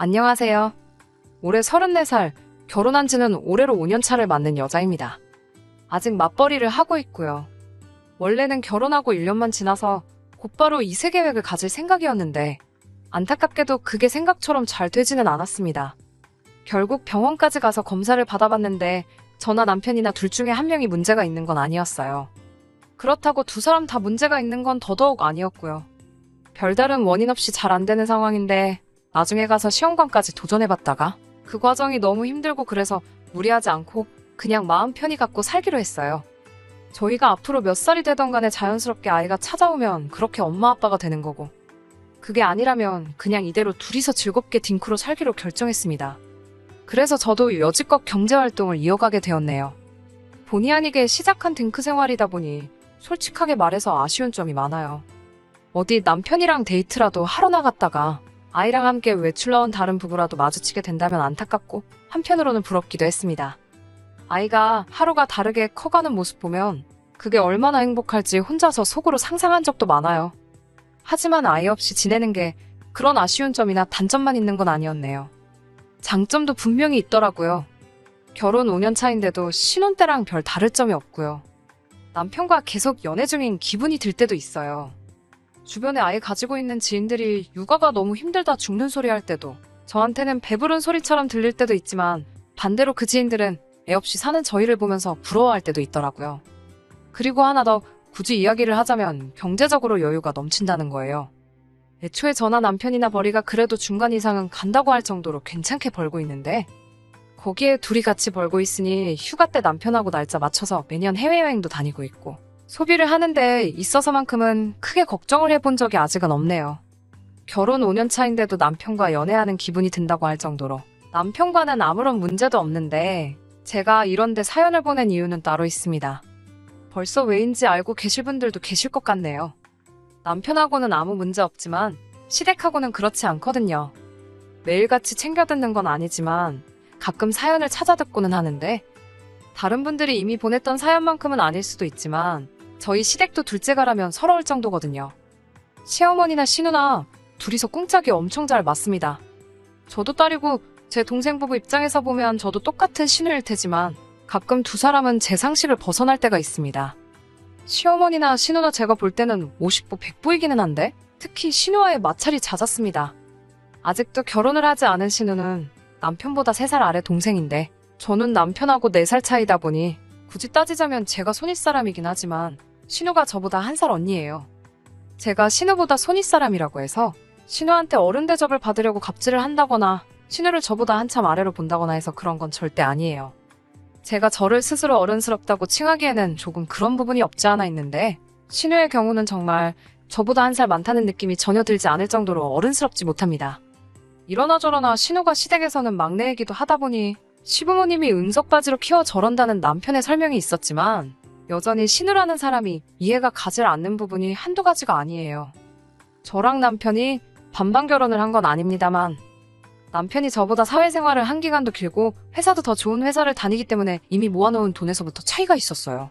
안녕하세요. 올해 34살, 결혼한 지는 올해로 5년 차를 맞는 여자입니다. 아직 맞벌이를 하고 있고요. 원래는 결혼하고 1년만 지나서 곧바로 이세 계획을 가질 생각이었는데 안타깝게도 그게 생각처럼 잘 되지는 않았습니다. 결국 병원까지 가서 검사를 받아봤는데 저나 남편이나 둘 중에 한 명이 문제가 있는 건 아니었어요. 그렇다고 두 사람 다 문제가 있는 건 더더욱 아니었고요. 별다른 원인 없이 잘 안 되는 상황인데 나중에 가서 시험관까지 도전해봤다가 그 과정이 너무 힘들고 그래서 무리하지 않고 그냥 마음 편히 갖고 살기로 했어요. 저희가 앞으로 몇 살이 되던 간에 자연스럽게 아이가 찾아오면 그렇게 엄마 아빠가 되는 거고 그게 아니라면 그냥 이대로 둘이서 즐겁게 딩크로 살기로 결정했습니다. 그래서 저도 여지껏 경제활동을 이어가게 되었네요. 본의 아니게 시작한 딩크 생활이다 보니 솔직하게 말해서 아쉬운 점이 많아요. 어디 남편이랑 데이트라도 하러 나갔다가 아이랑 함께 외출 나온 다른 부부라도 마주치게 된다면 안타깝고 한편으로는 부럽기도 했습니다. 아이가 하루가 다르게 커가는 모습 보면 그게 얼마나 행복할지 혼자서 속으로 상상한 적도 많아요. 하지만 아이 없이 지내는 게 그런 아쉬운 점이나 단점만 있는 건 아니었네요. 장점도 분명히 있더라고요. 결혼 5년 차인데도 신혼 때랑 별 다를 점이 없고요. 남편과 계속 연애 중인 기분이 들 때도 있어요. 주변에 아이 가지고 있는 지인들이 육아가 너무 힘들다 죽는 소리 할 때도 저한테는 배부른 소리처럼 들릴 때도 있지만 반대로 그 지인들은 애 없이 사는 저희를 보면서 부러워할 때도 있더라고요. 그리고 하나 더 굳이 이야기를 하자면 경제적으로 여유가 넘친다는 거예요. 애초에 저나 남편이나 벌이가 그래도 중간 이상은 간다고 할 정도로 괜찮게 벌고 있는데 거기에 둘이 같이 벌고 있으니 휴가 때 남편하고 날짜 맞춰서 매년 해외여행도 다니고 있고 소비를 하는 데 있어서만큼은 크게 걱정을 해본 적이 아직은 없네요. 결혼 5년 차인데도 남편과 연애하는 기분이 든다고 할 정도로 남편과는 아무런 문제도 없는데 제가 이런데 사연을 보낸 이유는 따로 있습니다. 벌써 왜인지 알고 계실 분들도 계실 것 같네요. 남편하고는 아무 문제 없지만 시댁하고는 그렇지 않거든요. 매일같이 챙겨 듣는 건 아니지만 가끔 사연을 찾아 듣고는 하는데 다른 분들이 이미 보냈던 사연만큼은 아닐 수도 있지만 저희 시댁도 둘째가라면 서러울 정도거든요. 시어머니나 시누나 둘이서 꿍짝이 엄청 잘 맞습니다. 저도 딸이고 제 동생 부부 입장에서 보면 저도 똑같은 시누일 테지만 가끔 두 사람은 제 상식을 벗어날 때가 있습니다. 시어머니나 시누나 제가 볼 때는 50보 100보이기는 한데 특히 시누와의 마찰이 잦았습니다. 아직도 결혼을 하지 않은 시누는 남편보다 3살 아래 동생인데 저는 남편하고 4살 차이다 보니 굳이 따지자면 제가 손윗사람이긴 하지만 신우가 저보다 1살 언니예요. 제가 신우보다 손윗사람이라고 해서 신우한테 어른 대접을 받으려고 갑질을 한다거나 신우를 저보다 한참 아래로 본다거나 해서 그런 건 절대 아니에요. 제가 저를 스스로 어른스럽다고 칭하기에는 조금 그런 부분이 없지 않아 있는데 신우의 경우는 정말 저보다 1살 많다는 느낌이 전혀 들지 않을 정도로 어른스럽지 못합니다. 이러나 저러나 신우가 시댁에서는 막내이기도 하다 보니 시부모님이 응석바지로 키워 저런다는 남편의 설명이 있었지만 여전히 신우라는 사람이 이해가 가질 않는 부분이 한두 가지가 아니에요. 저랑 남편이 반반 결혼을 한 건 아닙니다만 남편이 저보다 사회생활을 한 기간도 길고 회사도 더 좋은 회사를 다니기 때문에 이미 모아놓은 돈에서부터 차이가 있었어요.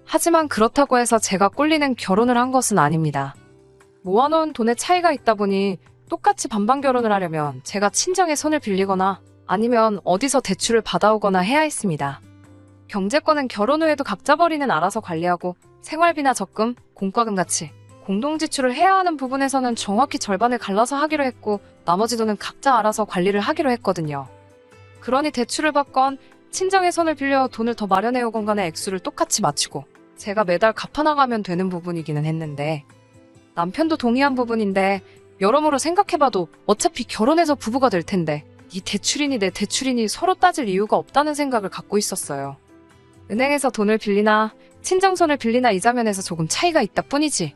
하지만 그렇다고 해서 제가 꼴리는 결혼을 한 것은 아닙니다. 모아놓은 돈에 차이가 있다 보니 똑같이 반반 결혼을 하려면 제가 친정의 손을 빌리거나 아니면 어디서 대출을 받아오거나 해야 했습니다. 경제권은 결혼 후에도 각자 벌이는 알아서 관리하고 생활비나 적금, 공과금 같이 공동지출을 해야 하는 부분에서는 정확히 절반을 갈라서 하기로 했고 나머지 돈은 각자 알아서 관리를 하기로 했거든요. 그러니 대출을 받건 친정의 손을 빌려 돈을 더 마련해오건 간에 액수를 똑같이 맞추고 제가 매달 갚아나가면 되는 부분이기는 했는데 남편도 동의한 부분인데 여러모로 생각해봐도 어차피 결혼해서 부부가 될 텐데 네 대출이니 내 대출이니 서로 따질 이유가 없다는 생각을 갖고 있었어요. 은행에서 돈을 빌리나 친정손을 빌리나 이자면에서 조금 차이가 있다 뿐이지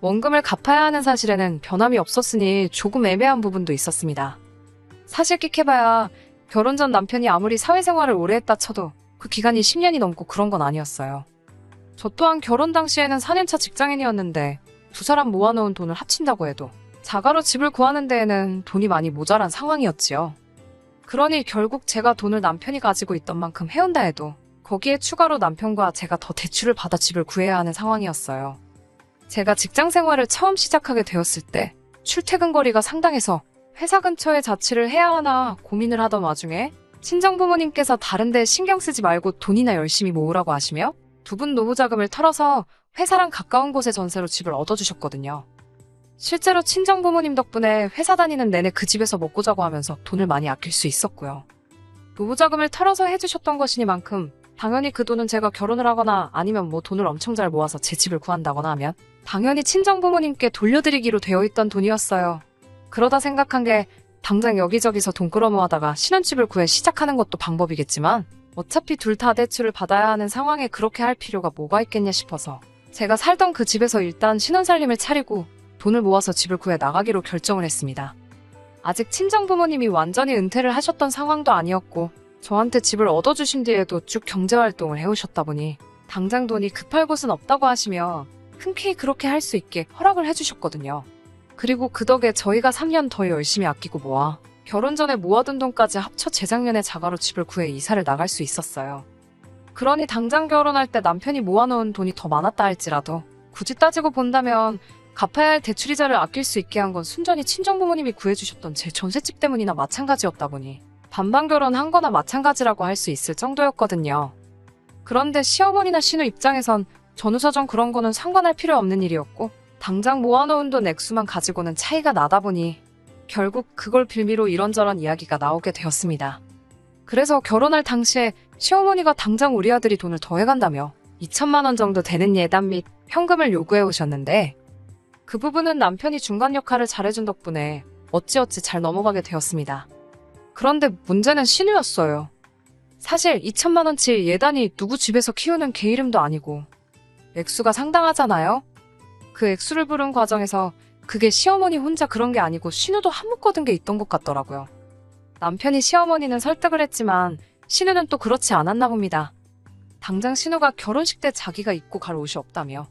원금을 갚아야 하는 사실에는 변함이 없었으니 조금 애매한 부분도 있었습니다. 사실 끽해봐야 결혼 전 남편이 아무리 사회생활을 오래 했다 쳐도 그 기간이 10년이 넘고 그런 건 아니었어요. 저 또한 결혼 당시에는 4년차 직장인이었는데 두 사람 모아놓은 돈을 합친다고 해도 자가로 집을 구하는 데에는 돈이 많이 모자란 상황이었지요. 그러니 결국 제가 돈을 남편이 가지고 있던 만큼 해온다 해도 거기에 추가로 남편과 제가 더 대출을 받아 집을 구해야 하는 상황이었어요. 제가 직장 생활을 처음 시작하게 되었을 때 출퇴근 거리가 상당해서 회사 근처에 자취를 해야 하나 고민을 하던 와중에 친정 부모님께서 다른 데 신경 쓰지 말고 돈이나 열심히 모으라고 하시며 두 분 노후 자금을 털어서 회사랑 가까운 곳에 전세로 집을 얻어주셨거든요. 실제로 친정 부모님 덕분에 회사 다니는 내내 그 집에서 먹고 자고 하면서 돈을 많이 아낄 수 있었고요. 노후 자금을 털어서 해주셨던 것이니만큼 당연히 그 돈은 제가 결혼을 하거나 아니면 뭐 돈을 엄청 잘 모아서 제 집을 구한다거나 하면 당연히 친정 부모님께 돌려드리기로 되어 있던 돈이었어요. 그러다 생각한 게 당장 여기저기서 돈 끌어모아다가 신혼집을 구해 시작하는 것도 방법이겠지만 어차피 둘 다 대출을 받아야 하는 상황에 그렇게 할 필요가 뭐가 있겠냐 싶어서 제가 살던 그 집에서 일단 신혼살림을 차리고 돈을 모아서 집을 구해 나가기로 결정을 했습니다. 아직 친정 부모님이 완전히 은퇴를 하셨던 상황도 아니었고 저한테 집을 얻어주신 뒤에도 쭉 경제활동을 해오셨다 보니 당장 돈이 급할 곳은 없다고 하시며 흔쾌히 그렇게 할 수 있게 허락을 해주셨거든요. 그리고 그 덕에 저희가 3년 더 열심히 아끼고 모아 결혼 전에 모아둔 돈까지 합쳐 재작년에 자가로 집을 구해 이사를 나갈 수 있었어요. 그러니 당장 결혼할 때 남편이 모아놓은 돈이 더 많았다 할지라도 굳이 따지고 본다면 갚아야 할 대출이자를 아낄 수 있게 한 건 순전히 친정부모님이 구해주셨던 제 전셋집 때문이나 마찬가지였다 보니 반반 결혼한 거나 마찬가지라고 할 수 있을 정도였거든요. 그런데 시어머니나 신우 입장에선 전후사정 그런 거는 상관할 필요 없는 일이었고 당장 모아놓은 돈 액수만 가지고는 차이가 나다 보니 결국 그걸 빌미로 이런저런 이야기가 나오게 되었습니다. 그래서 결혼할 당시에 시어머니가 당장 우리 아들이 돈을 더해간다며 2천만 원 정도 되는 예단 및 현금을 요구해 오셨는데 그 부분은 남편이 중간 역할을 잘해준 덕분에 어찌어찌 잘 넘어가게 되었습니다. 그런데 문제는 신우였어요. 사실 2천만 원치 예단이 누구 집에서 키우는 개 이름도 아니고 액수가 상당하잖아요. 그 액수를 부른 과정에서 그게 시어머니 혼자 그런 게 아니고 신우도 한몫거든 게 있던 것 같더라고요. 남편이 시어머니는 설득을 했지만 신우는 또 그렇지 않았나 봅니다. 당장 신우가 결혼식 때 자기가 입고 갈 옷이 없다며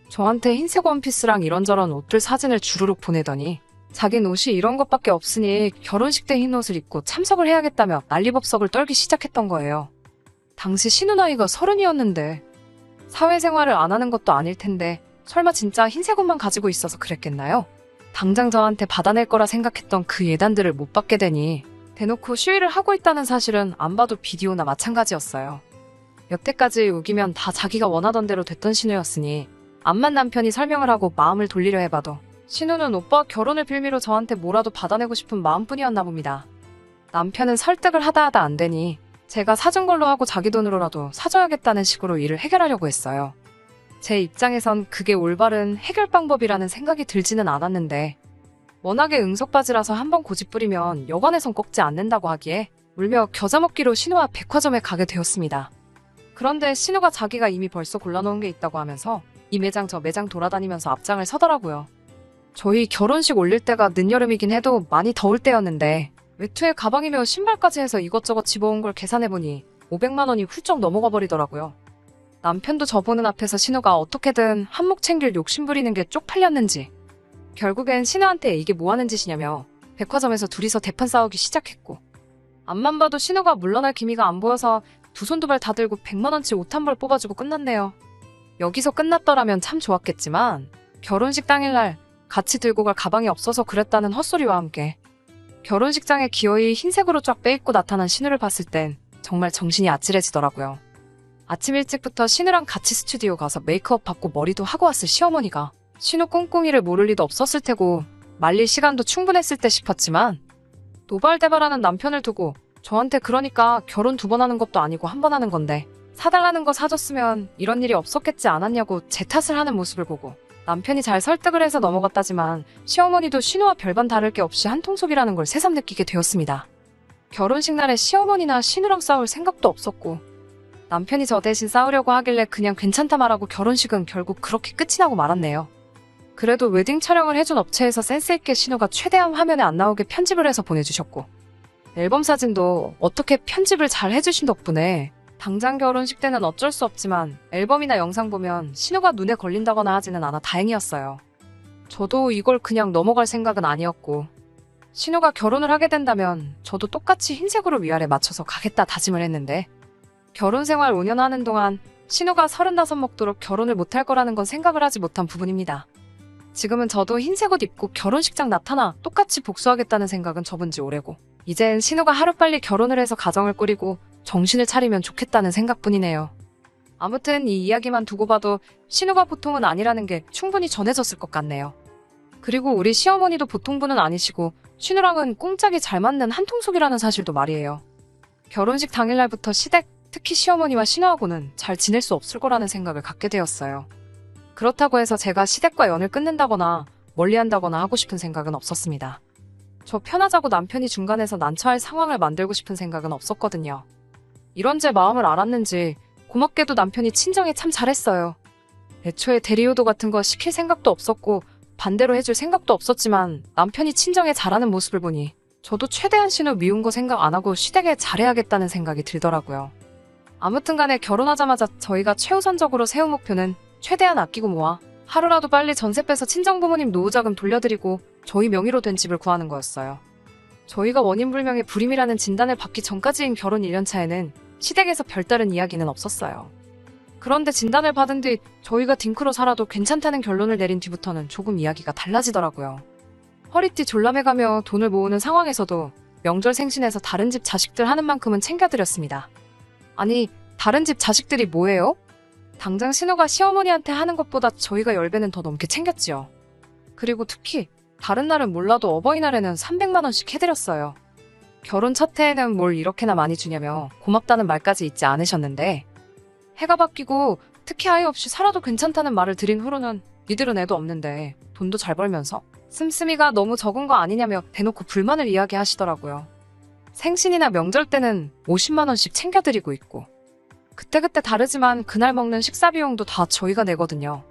저한테 흰색 원피스랑 이런저런 옷들 사진을 주르륵 보내더니 자긴 옷이 이런 것밖에 없으니 결혼식 때 흰 옷을 입고 참석을 해야겠다며 난리법석을 떨기 시작했던 거예요. 당시 신우 나이가 30이었는데 사회생활을 안 하는 것도 아닐 텐데 설마 진짜 흰색 옷만 가지고 있어서 그랬겠나요? 당장 저한테 받아낼 거라 생각했던 그 예단들을 못 받게 되니 대놓고 시위를 하고 있다는 사실은 안 봐도 비디오나 마찬가지였어요. 여태까지 우기면 다 자기가 원하던 대로 됐던 신우였으니 암만 남편이 설명을 하고 마음을 돌리려 해봐도 신우는 오빠 결혼을 빌미로 저한테 뭐라도 받아내고 싶은 마음뿐이었나 봅니다. 남편은 설득을 하다 안 되니 제가 사준 걸로 하고 자기 돈으로라도 사줘야겠다는 식으로 일을 해결하려고 했어요. 제 입장에선 그게 올바른 해결 방법이라는 생각이 들지는 않았는데 워낙에 응석바지라서 한번 고집 부리면 여관에선 꺾지 않는다고 하기에 울며 겨자 먹기로 신우와 백화점에 가게 되었습니다. 그런데 신우가 자기가 이미 벌써 골라놓은 게 있다고 하면서 이 매장 저 매장 돌아다니면서 앞장을 서더라고요. 저희 결혼식 올릴 때가 늦여름이긴 해도 많이 더울 때였는데 외투에 가방이며 신발까지 해서 이것저것 집어온 걸 계산해보니 500만 원이 훌쩍 넘어가 버리더라고요. 남편도 저 보는 앞에서 신우가 어떻게든 한몫 챙길 욕심 부리는 게 쪽팔렸는지 결국엔 신우한테 이게 뭐 하는 짓이냐며 백화점에서 둘이서 대판 싸우기 시작했고 앞만 봐도 신우가 물러날 기미가 안 보여서 두 손 두 발 다 들고 100만 원치 옷 한 벌 뽑아주고 끝났네요. 여기서 끝났더라면 참 좋았겠지만 결혼식 당일날 같이 들고 갈 가방이 없어서 그랬다는 헛소리와 함께 결혼식장에 기어이 흰색으로 쫙 빼입고 나타난 신우를 봤을 땐 정말 정신이 아찔해지더라고요. 아침 일찍부터 신우랑 같이 스튜디오 가서 메이크업 받고 머리도 하고 왔을 시어머니가 신우 꿍꿍이를 모를 리도 없었을 테고 말릴 시간도 충분했을 때 싶었지만 노발대발하는 남편을 두고 저한테 그러니까 결혼 2번 하는 것도 아니고 1번 하는 건데 사달라는 거 사줬으면 이런 일이 없었겠지 않았냐고 제 탓을 하는 모습을 보고 남편이 잘 설득을 해서 넘어갔다지만 시어머니도 신우와 별반 다를 게 없이 한통속이라는 걸 새삼 느끼게 되었습니다. 결혼식 날에 시어머니나 신우랑 싸울 생각도 없었고 남편이 저 대신 싸우려고 하길래 그냥 괜찮다 말하고 결혼식은 결국 그렇게 끝이 나고 말았네요. 그래도 웨딩 촬영을 해준 업체에서 센스있게 신우가 최대한 화면에 안 나오게 편집을 해서 보내주셨고 앨범 사진도 어떻게 편집을 잘 해주신 덕분에 당장 결혼식 때는 어쩔 수 없지만 앨범이나 영상 보면 신우가 눈에 걸린다거나 하지는 않아 다행이었어요. 저도 이걸 그냥 넘어갈 생각은 아니었고 신우가 결혼을 하게 된다면 저도 똑같이 흰색으로 위아래 맞춰서 가겠다 다짐을 했는데 결혼 생활 5년 하는 동안 신우가 35 먹도록 결혼을 못할 거라는 건 생각을 하지 못한 부분입니다. 지금은 저도 흰색 옷 입고 결혼식장 나타나 똑같이 복수하겠다는 생각은 접은 지 오래고, 이젠 신우가 하루빨리 결혼을 해서 가정을 꾸리고 정신을 차리면 좋겠다는 생각뿐이네요. 아무튼 이 이야기만 두고 봐도 신우가 보통은 아니라는 게 충분히 전해졌을 것 같네요. 그리고 우리 시어머니도 보통 분은 아니시고 신우랑은 꽁짝이 잘 맞는 한통속이라는 사실도 말이에요. 결혼식 당일날부터 시댁, 특히 시어머니와 신우하고는 잘 지낼 수 없을 거라는 생각을 갖게 되었어요. 그렇다고 해서 제가 시댁과 연을 끊는다거나 멀리한다거나 하고 싶은 생각은 없었습니다. 저 편하자고 남편이 중간에서 난처할 상황을 만들고 싶은 생각은 없었거든요. 이런 제 마음을 알았는지 고맙게도 남편이 친정에 참 잘했어요. 애초에 대리효도 같은 거 시킬 생각도 없었고 반대로 해줄 생각도 없었지만 남편이 친정에 잘하는 모습을 보니 저도 최대한 신우 미운 거 생각 안 하고 시댁에 잘해야겠다는 생각이 들더라고요. 아무튼 간에 결혼하자마자 저희가 최우선적으로 세운 목표는 최대한 아끼고 모아 하루라도 빨리 전세 빼서 친정부모님 노후자금 돌려드리고 저희 명의로 된 집을 구하는 거였어요. 저희가 원인불명의 불임이라는 진단을 받기 전까지인 결혼 1년 차에는 시댁에서 별다른 이야기는 없었어요. 그런데 진단을 받은 뒤 저희가 딩크로 살아도 괜찮다는 결론을 내린 뒤부터는 조금 이야기가 달라지더라고요. 허리띠 졸라매가며 돈을 모으는 상황에서도 명절 생신에서 다른 집 자식들 하는 만큼은 챙겨드렸습니다. 아니, 다른 집 자식들이 뭐예요? 당장 신우가 시어머니한테 하는 것보다 저희가 10배는 더 넘게 챙겼지요. 그리고 특히 다른 날은 몰라도 어버이날에는 300만 원씩 해드렸어요. 결혼 첫 해에는 뭘 이렇게나 많이 주냐며 고맙다는 말까지 잊지 않으셨는데, 해가 바뀌고 특히 아이 없이 살아도 괜찮다는 말을 드린 후로는 니들은 애도 없는데 돈도 잘 벌면서 씀씀이가 너무 적은 거 아니냐며 대놓고 불만을 이야기하시더라고요. 생신이나 명절 때는 50만 원씩 챙겨드리고 있고, 그때그때 다르지만 그날 먹는 식사 비용도 다 저희가 내거든요.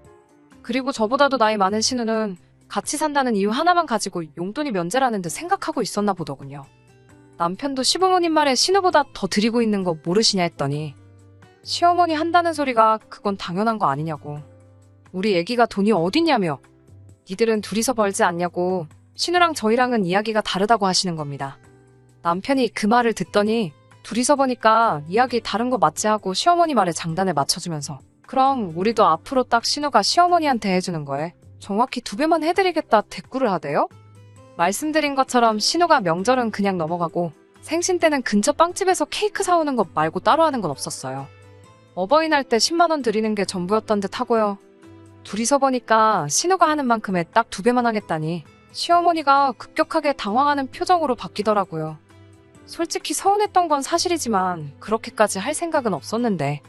그리고 저보다도 나이 많은 신우는 같이 산다는 이유 하나만 가지고 용돈이 면제라는 듯 생각하고 있었나 보더군요. 남편도 시부모님 말에 신우보다 더 드리고 있는 거 모르시냐 했더니 시어머니 한다는 소리가 그건 당연한 거 아니냐고, 우리 애기가 돈이 어딨냐며 니들은 둘이서 벌지 않냐고 신우랑 저희랑은 이야기가 다르다고 하시는 겁니다. 남편이 그 말을 듣더니 둘이서 보니까 이야기 다른 거 맞지 하고 시어머니 말에 장단을 맞춰주면서 그럼 우리도 앞으로 딱 신우가 시어머니한테 해주는 거에 정확히 2배만 해드리겠다 대꾸를 하대요? 말씀드린 것처럼 신우가 명절은 그냥 넘어가고 생신 때는 근처 빵집에서 케이크 사오는 것 말고 따로 하는 건 없었어요. 어버이날 때 10만 원 드리는 게 전부였던 듯 하고요. 둘이서 보니까 신우가 하는 만큼에 딱 2배만 하겠다니 시어머니가 급격하게 당황하는 표정으로 바뀌더라고요. 솔직히 서운했던 건 사실이지만 그렇게까지 할 생각은 없었는데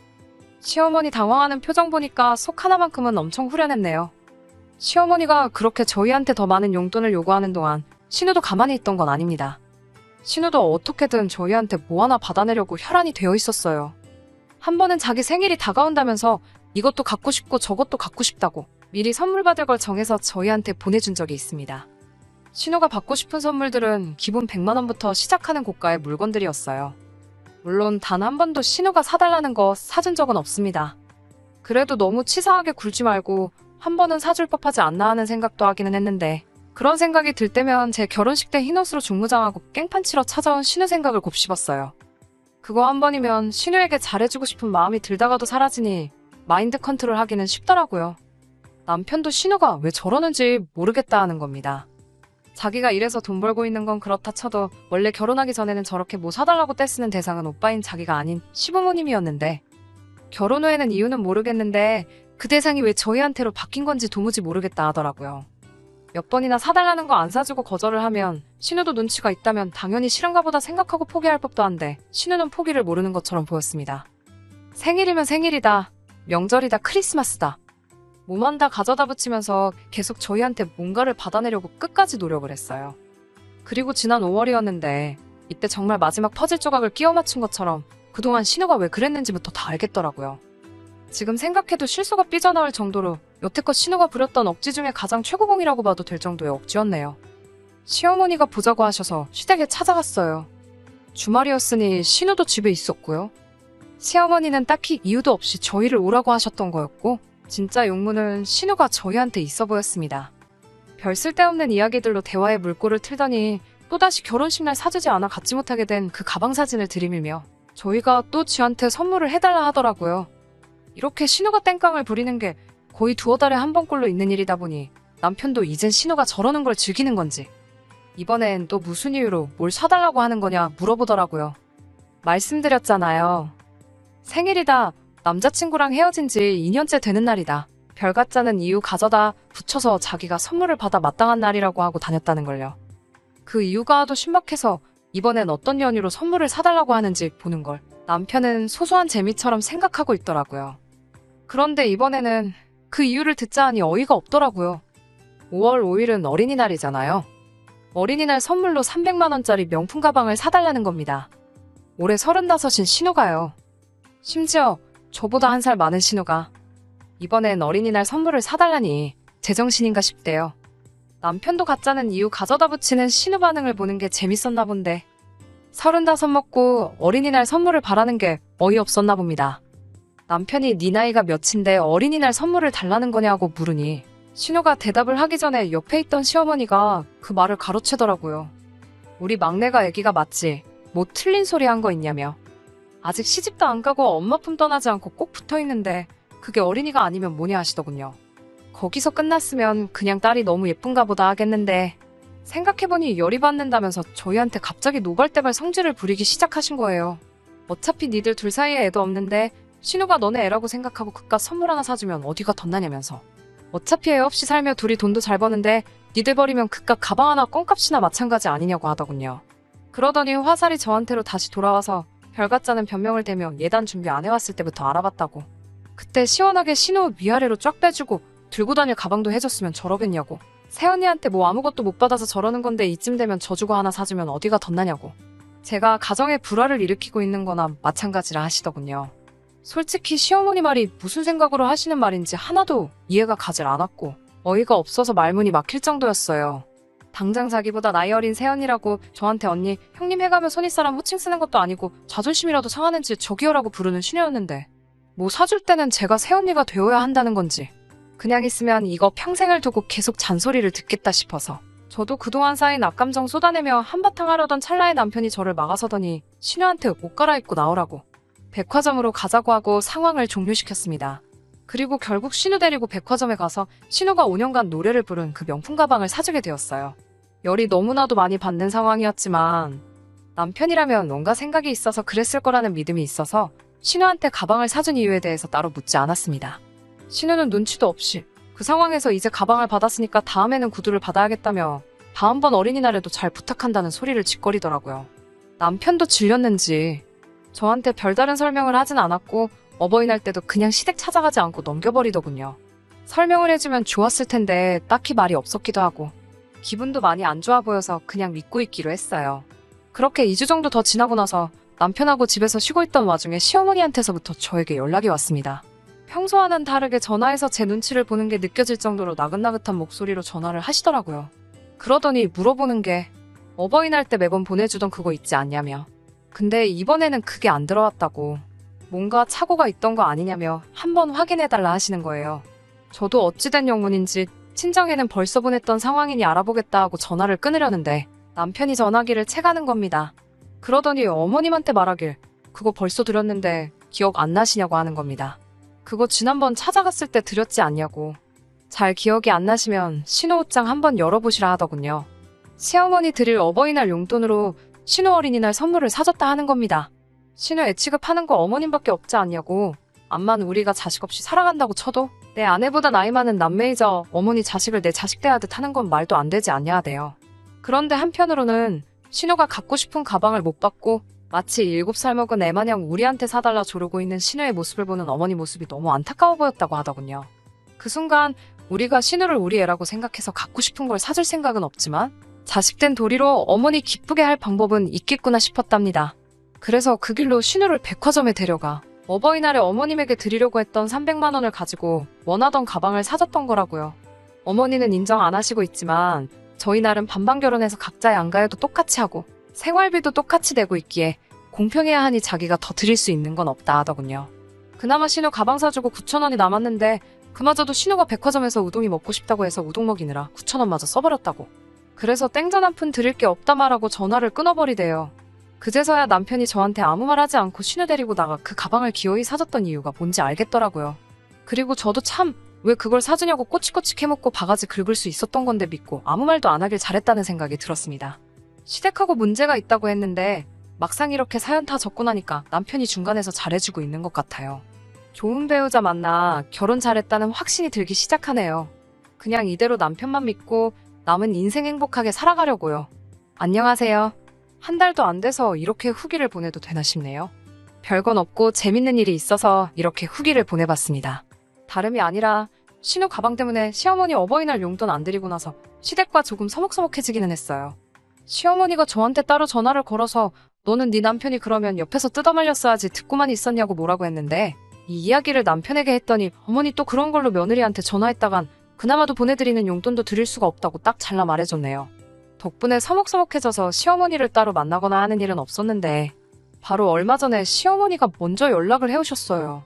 시어머니 당황하는 표정 보니까 속 하나만큼은 엄청 후련했네요. 시어머니가 그렇게 저희한테 더 많은 용돈을 요구하는 동안 신우도 가만히 있던 건 아닙니다. 신우도 어떻게든 저희한테 뭐 하나 받아내려고 혈안이 되어 있었어요. 한 번은 자기 생일이 다가온다면서 이것도 갖고 싶고 저것도 갖고 싶다고 미리 선물 받을 걸 정해서 저희한테 보내준 적이 있습니다. 신우가 받고 싶은 선물들은 기본 100만 원부터 시작하는 고가의 물건들이었어요. 물론 단 한 번도 신우가 사달라는 거 사준 적은 없습니다. 그래도 너무 치사하게 굴지 말고 한 번은 사줄 법하지 않나 하는 생각도 하기는 했는데 그런 생각이 들 때면 제 결혼식 때 흰옷으로 중무장하고 깽판 치러 찾아온 신우 생각을 곱씹었어요. 그거 한 번이면 신우에게 잘해주고 싶은 마음이 들다가도 사라지니 마인드 컨트롤 하기는 쉽더라고요. 남편도 신우가 왜 저러는지 모르겠다 하는 겁니다. 자기가 이래서 돈 벌고 있는 건 그렇다 쳐도 원래 결혼하기 전에는 저렇게 뭐 사달라고 떼쓰는 대상은 오빠인 자기가 아닌 시부모님이었는데 결혼 후에는 이유는 모르겠는데 그 대상이 왜 저희한테로 바뀐 건지 도무지 모르겠다 하더라고요. 몇 번이나 사달라는 거 안 사주고 거절을 하면 신우도 눈치가 있다면 당연히 싫은가 보다 생각하고 포기할 법도 한데 신우는 포기를 모르는 것처럼 보였습니다. 생일이면 생일이다, 명절이다, 크리스마스다. 뭐만 다 가져다 붙이면서 계속 저희한테 뭔가를 받아내려고 끝까지 노력을 했어요. 그리고 지난 5월이었는데 이때 정말 마지막 퍼즐 조각을 끼워 맞춘 것처럼 그동안 신우가 왜 그랬는지부터 다 알겠더라고요. 지금 생각해도 실수가 삐져나올 정도로 여태껏 신우가 부렸던 억지 중에 가장 최고봉이라고 봐도 될 정도의 억지였네요. 시어머니가 보자고 하셔서 시댁에 찾아갔어요. 주말이었으니 신우도 집에 있었고요. 시어머니는 딱히 이유도 없이 저희를 오라고 하셨던 거였고 진짜 용무는 신우가 저희한테 있어 보였습니다. 별 쓸데없는 이야기들로 대화의 물꼬를 틀더니 또다시 결혼식 날 사주지 않아 갖지 못하게 된 그 가방 사진을 들이밀며 저희가 또 쥐한테 선물을 해달라 하더라고요. 이렇게 신우가 땡깡을 부리는 게 거의 두어 달에 한 번꼴로 있는 일이다 보니 남편도 이젠 신우가 저러는 걸 즐기는 건지 이번엔 또 무슨 이유로 뭘 사달라고 하는 거냐 물어보더라고요. 말씀드렸잖아요. 생일이다. 남자친구랑 헤어진 지 2년째 되는 날이다. 별 같자는 이유 가져다 붙여서 자기가 선물을 받아 마땅한 날이라고 하고 다녔다는 걸요. 그 이유가 하도 신박해서 이번엔 어떤 연유로 선물을 사달라고 하는지 보는 걸 남편은 소소한 재미처럼 생각하고 있더라고요. 그런데 이번에는 그 이유를 듣자 하니 어이가 없더라고요. 5월 5일은 어린이날이잖아요. 어린이날 선물로 300만 원짜리 명품 가방을 사달라는 겁니다. 올해 35인 신우가요. 심지어 저보다 1살 많은 신우가 이번엔 어린이날 선물을 사달라니 제정신인가 싶대요. 남편도 가짜는 이유 가져다 붙이는 신우 반응을 보는 게 재밌었나 본데 35 먹고 어린이날 선물을 바라는 게 어이없었나 봅니다. 남편이 네 나이가 몇인데 어린이날 선물을 달라는 거냐고 물으니 신우가 대답을 하기 전에 옆에 있던 시어머니가 그 말을 가로채더라고요. 우리 막내가 애기가 맞지? 뭐 틀린 소리 한 거 있냐며. 아직 시집도 안 가고 엄마 품 떠나지 않고 꼭 붙어있는데 그게 어린이가 아니면 뭐냐 하시더군요. 거기서 끝났으면 그냥 딸이 너무 예쁜가 보다 하겠는데 생각해보니 열이 받는다면서 저희한테 갑자기 노발대발 성질을 부리기 시작하신 거예요. 어차피 니들 둘 사이에 애도 없는데 신우가 너네 애라고 생각하고 그깟 선물 하나 사주면 어디가 덧나냐면서. 어차피 애 없이 살며 둘이 돈도 잘 버는데 니들 버리면 그깟 가방 하나 껌값이나 마찬가지 아니냐고 하더군요. 그러더니 화살이 저한테로 다시 돌아와서 별같자는 변명을 대며 예단 준비 안 해왔을 때부터 알아봤다고. 그때 시원하게 신우 위아래로 쫙 빼주고 들고 다닐 가방도 해줬으면 저러겠냐고. 새언니한테 뭐 아무것도 못 받아서 저러는 건데 이쯤 되면 져주고 하나 사주면 어디가 덧나냐고. 제가 가정에 불화를 일으키고 있는 거나 마찬가지라 하시더군요. 솔직히 시어머니 말이 무슨 생각으로 하시는 말인지 하나도 이해가 가질 않았고 어이가 없어서 말문이 막힐 정도였어요. 당장 자기보다 나이 어린 새언니라고 저한테 언니, 형님 해가며 손윗사람 호칭 쓰는 것도 아니고 자존심이라도 상하는지 저기요라고 부르는 신우였는데 뭐 사줄 때는 제가 새언니가 되어야 한다는 건지 그냥 있으면 이거 평생을 두고 계속 잔소리를 듣겠다 싶어서 저도 그동안 쌓인 악감정 쏟아내며 한바탕 하려던 찰나에 남편이 저를 막아서더니 신우한테 옷 갈아입고 나오라고 백화점으로 가자고 하고 상황을 종료시켰습니다. 그리고 결국 신우 데리고 백화점에 가서 신우가 5년간 노래를 부른 그 명품 가방을 사주게 되었어요. 열이 너무나도 많이 받는 상황이었지만 남편이라면 뭔가 생각이 있어서 그랬을 거라는 믿음이 있어서 신우한테 가방을 사준 이유에 대해서 따로 묻지 않았습니다. 신우는 눈치도 없이 그 상황에서 이제 가방을 받았으니까 다음에는 구두를 받아야겠다며 다음번 어린이날에도 잘 부탁한다는 소리를 짓거리더라고요. 남편도 질렸는지 저한테 별다른 설명을 하진 않았고 어버이날 때도 그냥 시댁 찾아가지 않고 넘겨버리더군요. 설명을 해주면 좋았을 텐데 딱히 말이 없었기도 하고 기분도 많이 안 좋아 보여서 그냥 믿고 있기로 했어요. 그렇게 2주 정도 더 지나고 나서 남편하고 집에서 쉬고 있던 와중에 시어머니한테서부터 저에게 연락이 왔습니다. 평소와는 다르게 전화해서 제 눈치를 보는 게 느껴질 정도로 나긋나긋한 목소리로 전화를 하시더라고요. 그러더니 물어보는 게 어버이날 때 매번 보내주던 그거 있지 않냐며. 근데 이번에는 그게 안 들어왔다고. 뭔가 착오가 있던 거 아니냐며 한번 확인해달라 하시는 거예요. 저도 어찌된 영문인지 친정에는 벌써 보냈던 상황이니 알아보겠다 하고 전화를 끊으려는데 남편이 전화기를 채가는 겁니다. 그러더니 어머님한테 말하길 그거 벌써 드렸는데 기억 안 나시냐고 하는 겁니다. 그거 지난번 찾아갔을 때 드렸지 않냐고. 잘 기억이 안 나시면 신우 옷장 한번 열어보시라 하더군요. 시어머니 드릴 어버이날 용돈으로 신우 어린이날 선물을 사줬다 하는 겁니다. 신우 애 취급하는 거 어머님밖에 없지 않냐고. 암만 우리가 자식 없이 살아간다고 쳐도 내 아내보다 나이 많은 남매이자 어머니 자식을 내 자식 대하듯 하는 건 말도 안 되지 않냐 하대요. 그런데 한편으로는 신우가 갖고 싶은 가방을 못 받고 마치 7살 먹은 애 마냥 우리한테 사달라 조르고 있는 신우의 모습을 보는 어머니 모습이 너무 안타까워 보였다고 하더군요. 그 순간 우리가 신우를 우리 애라고 생각해서 갖고 싶은 걸 사줄 생각은 없지만 자식된 도리로 어머니 기쁘게 할 방법은 있겠구나 싶었답니다. 그래서 그 길로 신우를 백화점에 데려가 어버이날에 어머님에게 드리려고 했던 300만 원을 가지고 원하던 가방을 사줬던 거라고요. 어머니는 인정 안 하시고 있지만 저희 나름 반반 결혼해서 각자의 안가에도 똑같이 하고 생활비도 똑같이 내고 있기에 공평해야 하니 자기가 더 드릴 수 있는 건 없다 하더군요. 그나마 신우 가방 사주고 9,000원이 남았는데 그마저도 신우가 백화점에서 우동이 먹고 싶다고 해서 우동 먹이느라 9,000원마저 써버렸다고. 그래서 땡전 한 푼 드릴 게 없다 말하고 전화를 끊어버리대요. 그제서야 남편이 저한테 아무 말 하지 않고 신우 데리고 나가 그 가방을 기어이 사줬던 이유가 뭔지 알겠더라고요. 그리고 저도 참 왜 그걸 사주냐고 꼬치꼬치 캐묻고 바가지 긁을 수 있었던 건데 믿고 아무 말도 안 하길 잘했다는 생각이 들었습니다. 시댁하고 문제가 있다고 했는데 막상 이렇게 사연 다 적고 나니까 남편이 중간에서 잘해주고 있는 것 같아요. 좋은 배우자 만나 결혼 잘했다는 확신이 들기 시작하네요. 그냥 이대로 남편만 믿고 남은 인생 행복하게 살아가려고요. 안녕하세요. 한 달도 안 돼서 이렇게 후기를 보내도 되나 싶네요. 별건 없고 재밌는 일이 있어서 이렇게 후기를 보내봤습니다. 다름이 아니라 신우 가방 때문에 시어머니 어버이날 용돈 안 드리고 나서 시댁과 조금 서먹서먹해지기는 했어요. 시어머니가 저한테 따로 전화를 걸어서 너는 네 남편이 그러면 옆에서 뜯어말렸어야지 듣고만 있었냐고 뭐라고 했는데 이 이야기를 남편에게 했더니 어머니 또 그런 걸로 며느리한테 전화했다간 그나마도 보내드리는 용돈도 드릴 수가 없다고 딱 잘라 말해줬네요. 덕분에 서먹서먹해져서 시어머니를 따로 만나거나 하는 일은 없었는데 바로 얼마 전에 시어머니가 먼저 연락을 해오셨어요.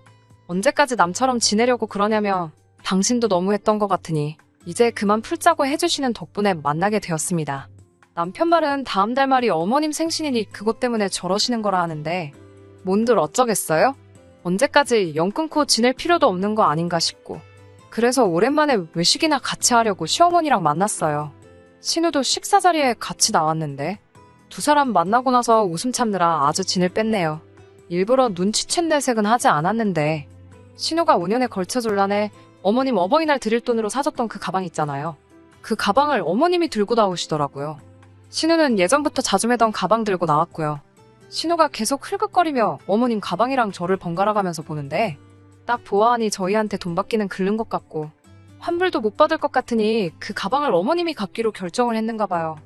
언제까지 남처럼 지내려고 그러냐며 당신도 너무했던 것 같으니 이제 그만 풀자고 해주시는 덕분에 만나게 되었습니다. 남편 말은 다음 달 말이 어머님 생신이니 그것 때문에 저러시는 거라 하는데 뭔들 어쩌겠어요? 언제까지 연 끊고 지낼 필요도 없는 거 아닌가 싶고 그래서 오랜만에 외식이나 같이 하려고 시어머니랑 만났어요. 신우도 식사 자리에 같이 나왔는데 두 사람 만나고 나서 웃음 참느라 아주 진을 뺐네요. 일부러 눈치챈 내색은 하지 않았는데 신우가 5년에 걸쳐 졸라내 어머님 어버이날 드릴 돈으로 사줬던 그 가방 있잖아요. 그 가방을 어머님이 들고 나오시더라고요. 신우는 예전부터 자주 매던 가방 들고 나왔고요. 신우가 계속 흘끗거리며 어머님 가방이랑 저를 번갈아 가면서 보는데 딱 보아하니 저희한테 돈 받기는 글른 것 같고 환불도 못 받을 것 같으니 그 가방을 어머님이 갖기로 결정을 했는가 봐요.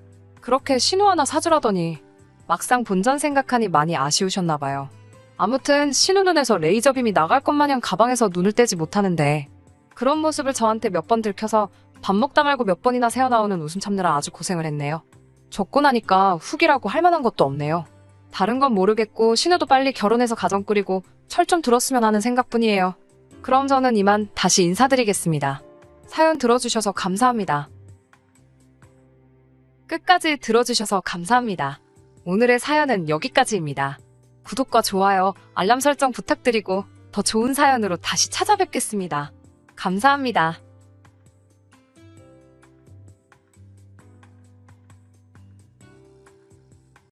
그렇게 신우 하나 사주라더니 막상 본전 생각하니 많이 아쉬우셨나 봐요. 아무튼 신우 눈에서 레이저빔이 나갈 것 마냥 가방에서 눈을 떼지 못하는데 그런 모습을 저한테 몇 번 들켜서 밥 먹다 말고 몇 번이나 새어나오는 웃음 참느라 아주 고생을 했네요. 적고 나니까 후기라고 할 만한 것도 없네요. 다른 건 모르겠고 신우도 빨리 결혼해서 가정 꾸리고 철 좀 들었으면 하는 생각뿐이에요. 그럼 저는 이만 다시 인사드리겠습니다. 사연 들어주셔서 감사합니다. 끝까지 들어주셔서 감사합니다. 오늘의 사연은 여기까지입니다. 구독과 좋아요, 알람 설정 부탁드리고 더 좋은 사연으로 다시 찾아뵙겠습니다. 감사합니다.